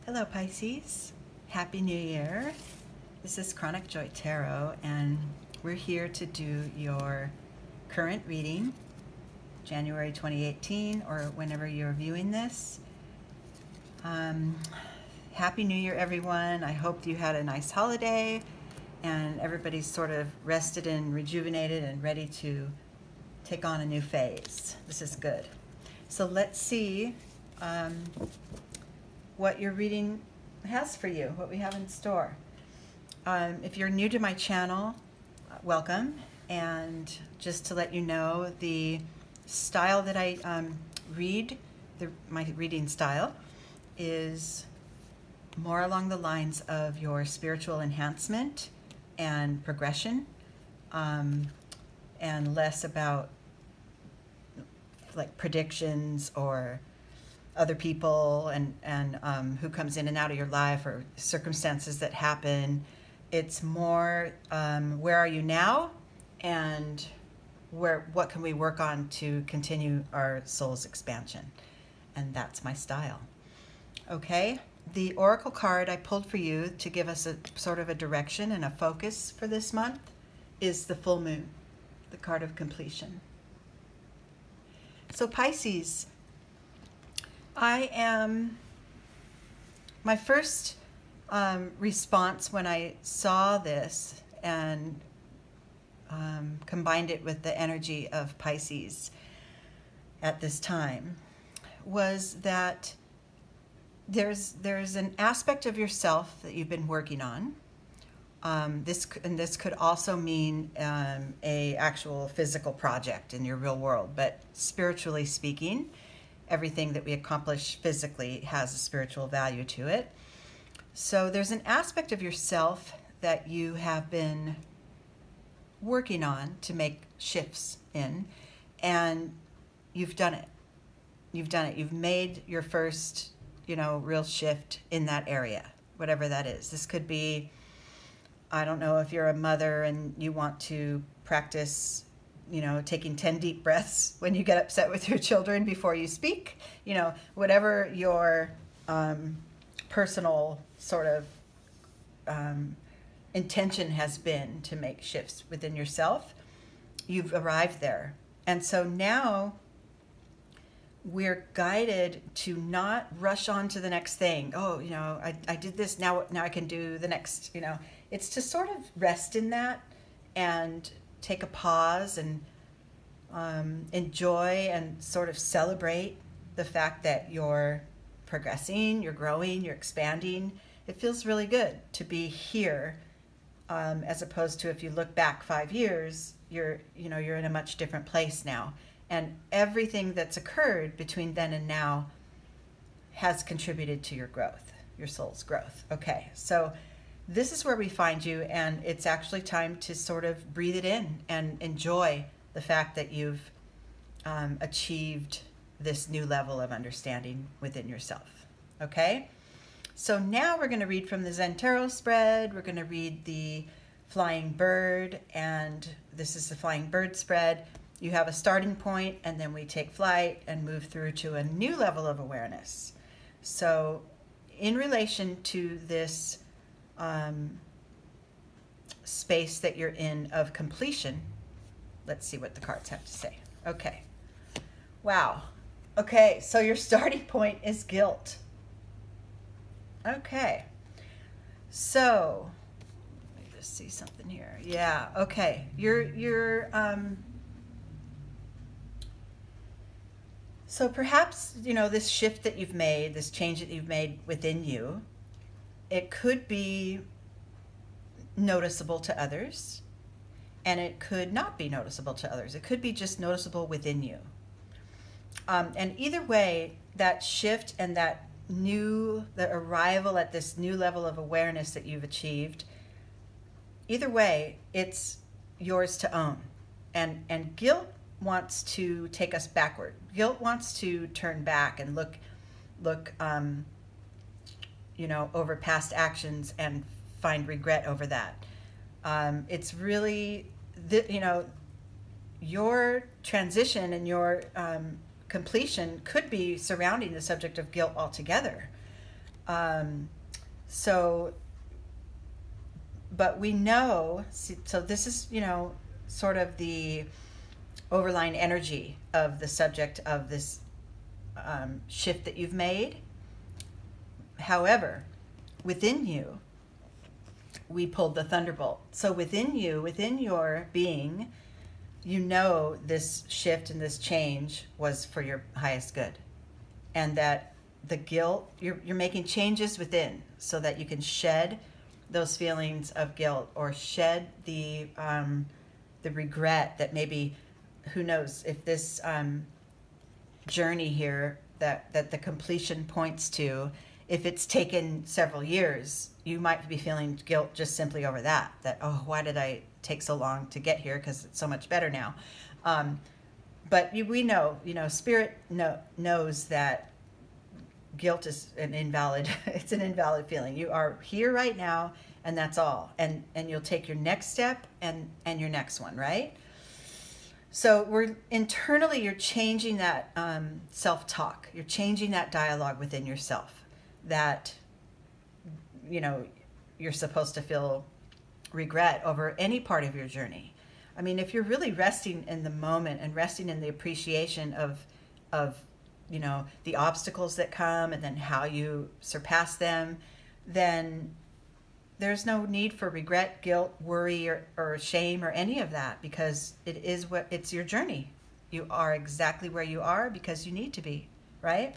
Hello Pisces, Happy New Year. This is Chronic Joy Tarot and we're here to do your current reading, January 2018 or whenever you're viewing this. Happy New Year everyone. I hope you had a nice holiday and everybody's sort of rested and rejuvenated and ready to take on a new phase. This is good. So let's see what your reading has for you, what we have in store. If you're new to my channel, welcome. And just to let you know, the style that I read, my reading style, is more along the lines of your spiritual enhancement and progression, and less about like predictions or other people and who comes in and out of your life or circumstances that happen. It's more where are you now and what can we work on to continue our soul's expansion. And that's my style. Okay, the oracle card I pulled for you to give us a sort of a direction and a focus for this month is the full moon, the card of completion. So Pisces, my first response when I saw this and combined it with the energy of Pisces at this time was that there's an aspect of yourself that you've been working on. This could also mean a actual physical project in your real world, but spiritually speaking, everything that we accomplish physically has a spiritual value to it. So there's an aspect of yourself that you have been working on to make shifts in, and you've done it. You've made your first, real shift in that area, whatever that is. This could be, I don't know, if you're a mother and you want to practice taking 10 deep breaths when you get upset with your children before you speak, whatever your personal sort of intention has been to make shifts within yourself, you've arrived there. And so now we're guided to not rush on to the next thing. Oh, I did this, now I can do the next, It's to sort of rest in that and take a pause and enjoy and sort of celebrate the fact that you're progressing, you're growing, you're expanding. It feels really good to be here, as opposed to if you look back 5 years, you're in a much different place now. And everything that's occurred between then and now has contributed to your growth, your soul's growth. Okay, so this is where we find you, and it's actually time to sort of breathe it in and enjoy the fact that you've achieved this new level of understanding within yourself. Okay? So now we're going to read from the Zen Tarot spread. We're going to read the Flying Bird, and this is the Flying Bird spread. You have a starting point, and then we take flight and move through to a new level of awareness. So in relation to this space that you're in of completion, let's see what the cards have to say. Okay. Wow. Okay, so your starting point is guilt. Okay. So, let me just see something here. Yeah, okay. So perhaps, this shift that you've made, this change that you've made within you, it could be noticeable to others, and it could not be noticeable to others. It could be just noticeable within you. And either way, that shift and the arrival at this new level of awareness that you've achieved, either way, it's yours to own. And guilt wants to take us backward. Guilt wants to turn back and look over past actions and find regret over that. It's really, your transition and your completion could be surrounding the subject of guilt altogether. So, but we know, so this is, sort of the overlying energy of the subject of this shift that you've made. However, within you, we pulled the thunderbolt. So within you, within your being, this shift and this change was for your highest good. And that the guilt, you're making changes within so that you can shed those feelings of guilt, or shed the regret that maybe, who knows, if this journey here that the completion points to, if it's taken several years, you might be feeling guilt just simply over that, oh, why did I take so long to get here, because it's so much better now. But we know, Spirit knows that guilt is an invalid, it's an invalid feeling. You are here right now, and that's all. And you'll take your next step and your next one, right? So you're changing that self-talk. You're changing that dialogue within yourself that, you're supposed to feel regret over any part of your journey. I mean, if you're really resting in the moment and resting in the appreciation of the obstacles that come, and then how you surpass them, then there's no need for regret, guilt, worry, or shame, or any of that, because it's your journey. You are exactly where you are because you need to be, right?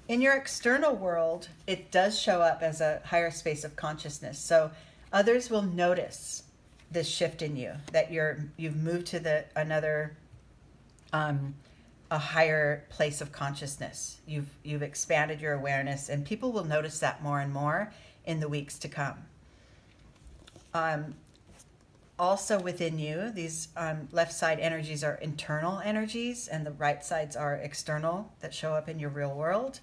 In your external world, it does show up as a higher space of consciousness. So others will notice this shift in you, that you've moved to another a higher place of consciousness. You've expanded your awareness, and people will notice that more and more in the weeks to come. Also within you, these left side energies are internal energies, and the right sides are external that show up in your real world.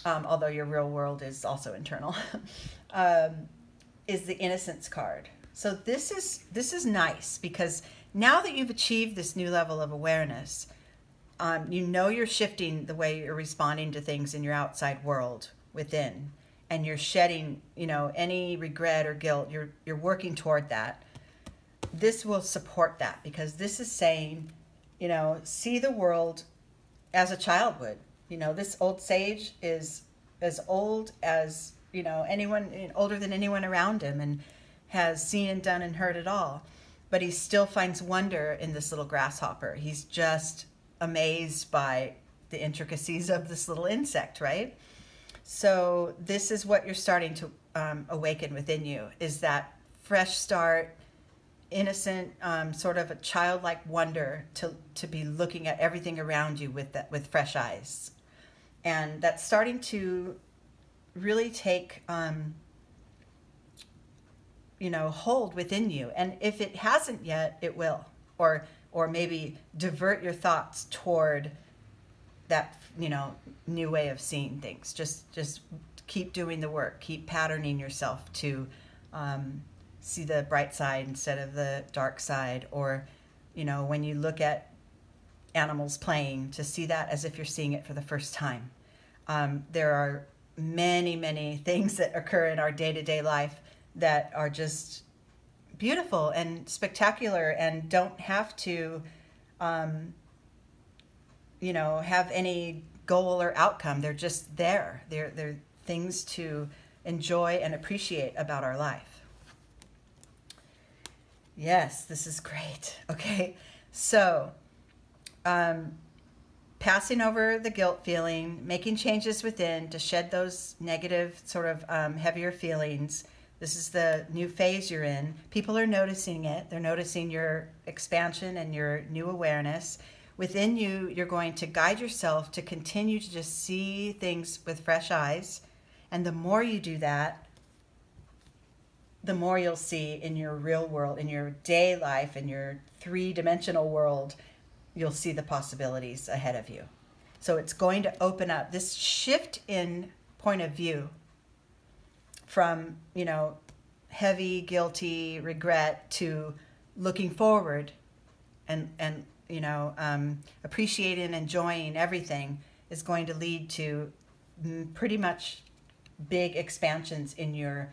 Although your real world is also internal, is the Innocence card. So this is nice, because now that you've achieved this new level of awareness, you're shifting the way you're responding to things in your outside world within, and you're shedding, any regret or guilt. You're working toward that. This will support that, because this is saying, see the world as a child would. This old sage is as old as, anyone, older than anyone around him, and has seen and done and heard it all. But he still finds wonder in this little grasshopper. He's just amazed by the intricacies of this little insect, right? So this is what you're starting to awaken within you, is that fresh start, innocent, sort of a childlike wonder to be looking at everything around you with fresh eyes. And that's starting to really take hold within you. And if it hasn't yet, it will. Or maybe divert your thoughts toward that, new way of seeing things. Just keep doing the work. Keep patterning yourself to see the bright side instead of the dark side. Or, when you look at animals playing, to see that as if you're seeing it for the first time. There are many, many things that occur in our day-to-day life that are just beautiful and spectacular, and don't have to, have any goal or outcome. They're just there. They're things to enjoy and appreciate about our life. Yes, this is great. Okay, so passing over the guilt feeling, making changes within to shed those negative sort of heavier feelings. This is the new phase you're in. People are noticing it. They're noticing your expansion and your new awareness. Within you, you're going to guide yourself to continue to just see things with fresh eyes. And the more you do that, the more you'll see in your real world, in your day life, in your three-dimensional world, you'll see the possibilities ahead of you. So it's going to open up this shift in point of view from, heavy, guilty, regret, to looking forward and appreciating and enjoying everything, is going to lead to pretty much big expansions in your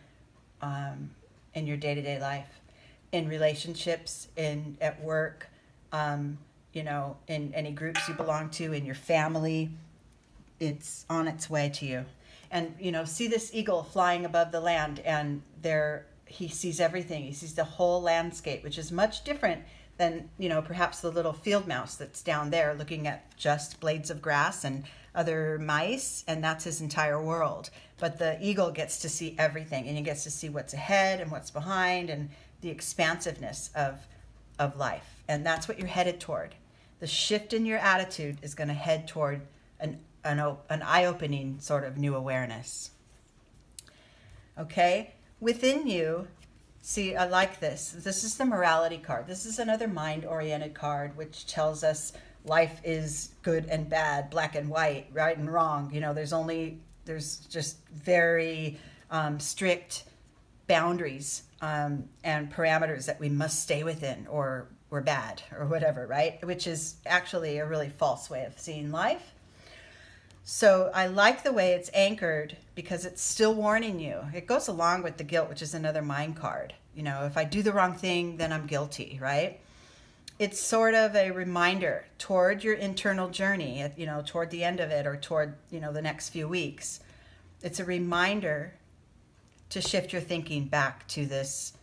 day-to-day life, in relationships, at work, you know, in any groups you belong to, in your family. It's on its way to you. And, you know, see this eagle flying above the land, and he sees everything. He sees the whole landscape, which is much different than, you know, perhaps the little field mouse that's down there looking at just blades of grass and other mice, and that's his entire world. But the eagle gets to see everything, and he gets to see what's ahead and what's behind, and the expansiveness of life. And that's what you're headed toward. The shift in your attitude is going to head toward an eye-opening sort of new awareness. Okay? Within you, see, I like this. This is the morality card. This is another mind-oriented card, which tells us life is good and bad, black and white, right and wrong. You know, there's just very strict boundaries and parameters that we must stay within, or we're bad, or whatever, right? Which is actually a really false way of seeing life. So I like the way it's anchored, because it's still warning you. It goes along with the guilt, which is another mind card. You know, if I do the wrong thing, then I'm guilty, right? It's sort of a reminder toward your internal journey, you know, toward the end of it, or toward, you know, the next few weeks. It's a reminder to shift your thinking back to this,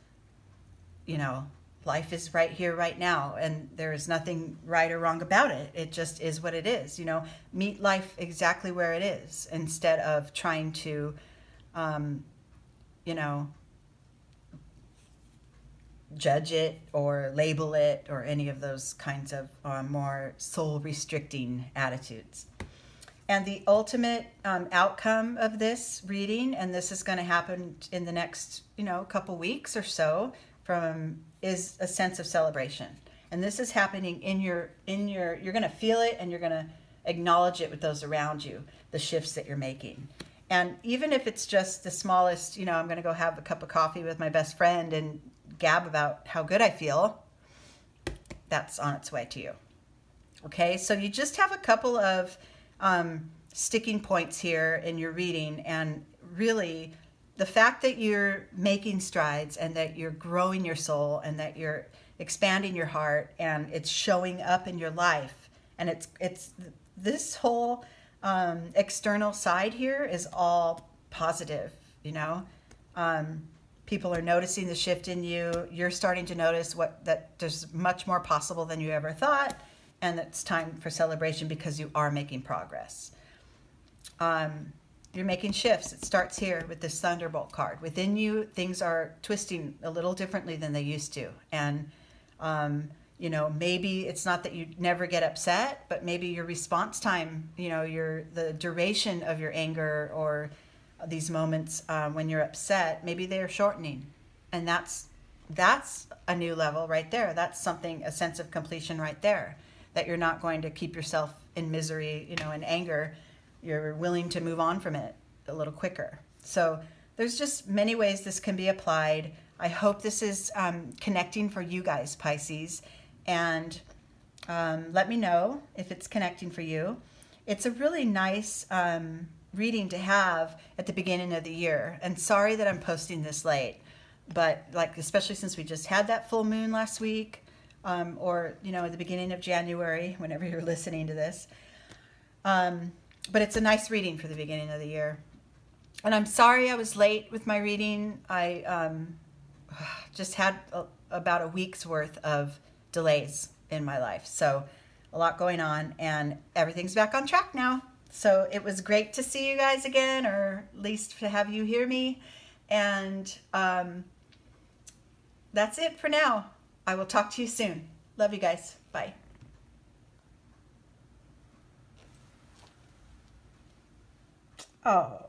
you know, life is right here, right now, and there is nothing right or wrong about it. It just is what it is. You know, meet life exactly where it is, instead of trying to, you know, judge it or label it, or any of those kinds of more soul-restricting attitudes. And the ultimate outcome of this reading, and this is going to happen in the next, you know, couple weeks or so, is a sense of celebration. And this is happening you're going to feel it, and you're going to acknowledge it with those around you, the shifts that you're making. And even if it's just the smallest, you know, I'm going to go have a cup of coffee with my best friend and gab about how good I feel, that's on its way to you. Okay, so you just have a couple of sticking points here in your reading, and really the fact that you're making strides, and that you're growing your soul, and that you're expanding your heart, and it's showing up in your life, and it's this whole external side here is all positive, you know. People are noticing the shift in you. You're starting to notice that there's much more possible than you ever thought, and it's time for celebration, because you are making progress. You're making shifts. It starts here with this Thunderbolt card. Within you, things are twisting a little differently than they used to. And, you know, maybe it's not that you never get upset, but maybe your response time, you know, the duration of your anger, or these moments when you're upset, maybe they're shortening. And that's a new level right there. That's a sense of completion right there, that you're not going to keep yourself in misery, you know, in anger. You're willing to move on from it a little quicker. So there's just many ways this can be applied. I hope this is connecting for you guys, Pisces, and let me know if it's connecting for you. It's a really nice reading to have at the beginning of the year. And sorry that I'm posting this late, but like, especially since we just had that full moon last week, or, you know, at the beginning of January, whenever you're listening to this. But it's a nice reading for the beginning of the year. And I'm sorry I was late with my reading. I just had about a week's worth of delays in my life. So a lot going on, and everything's back on track now. So it was great to see you guys again, or at least to have you hear me. And that's it for now. I will talk to you soon. Love you guys. Bye. Oh.